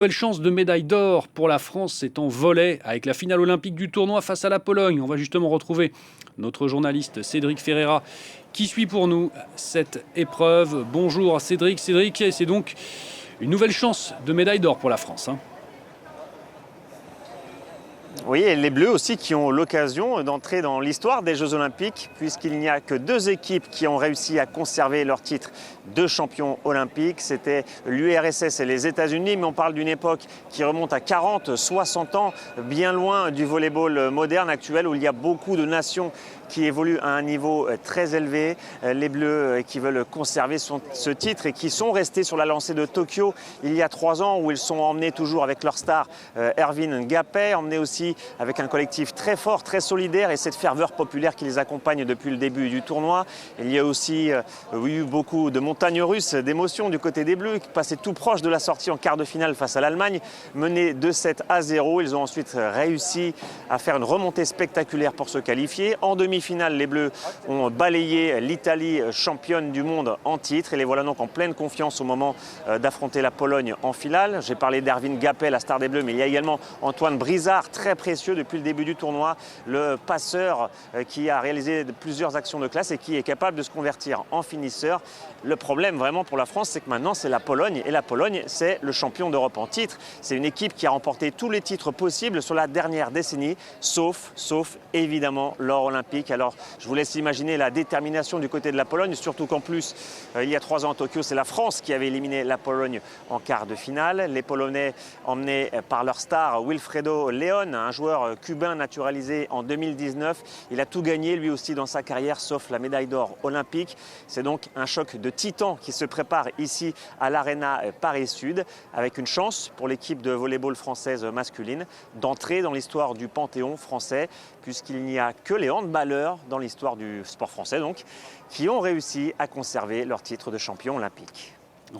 Nouvelle chance de médaille d'or pour la France, c'est en volley avec la finale olympique du tournoi face à la Pologne. On va justement retrouver notre journaliste Cédric Ferreira qui suit pour nous cette épreuve. Bonjour Cédric. Cédric, c'est donc une nouvelle chance de médaille d'or pour la France. Oui, et les Bleus aussi qui ont l'occasion d'entrer dans l'histoire des Jeux Olympiques puisqu'il n'y a que deux équipes qui ont réussi à conserver leur titre de champion olympique. C'était l'URSS et les États-Unis, mais on parle d'une époque qui remonte à 40, 60 ans, bien loin du volleyball moderne actuel où il y a beaucoup de nations qui évoluent à un niveau très élevé. Les Bleus qui veulent conserver ce titre et qui sont restés sur la lancée de Tokyo il y a 3 ans où ils sont emmenés toujours avec leur star Ervin Gapay, emmenés aussi avec un collectif très fort, très solidaire et cette ferveur populaire qui les accompagne depuis le début du tournoi. Il y a aussi eu beaucoup de montagnes russes, d'émotions du côté des Bleus qui passaient tout proche de la sortie en quart de finale face à l'Allemagne, menés 2-7-0. Ils ont ensuite réussi à faire une remontée spectaculaire pour se qualifier. En demi-finale, les Bleus ont balayé l'Italie, championne du monde en titre, et les voilà donc en pleine confiance au moment d'affronter la Pologne en finale. J'ai parlé d'Ervin Gapay, la star des Bleus, mais il y a également Antoine Brizard, très précieux depuis le début du tournoi, le passeur qui a réalisé plusieurs actions de classe et qui est capable de se convertir en finisseur. Le problème vraiment pour la France, c'est que maintenant c'est la Pologne, et la Pologne c'est le champion d'Europe en titre. C'est une équipe qui a remporté tous les titres possibles sur la dernière décennie, sauf évidemment l'or olympique. Alors je vous laisse imaginer la détermination du côté de la Pologne, surtout qu'en plus il y a 3 ans à Tokyo, c'est la France qui avait éliminé la Pologne en quart de finale. Les Polonais emmenés par leur star Wilfredo León, un joueur cubain naturalisé en 2019. Il a tout gagné lui aussi dans sa carrière sauf la médaille d'or olympique. C'est donc un choc de titans qui se prépare ici à l'Arena Paris-Sud, avec une chance pour l'équipe de volleyball française masculine d'entrer dans l'histoire du panthéon français, puisqu'il n'y a que les handballeurs dans l'histoire du sport français donc qui ont réussi à conserver leur titre de champion olympique.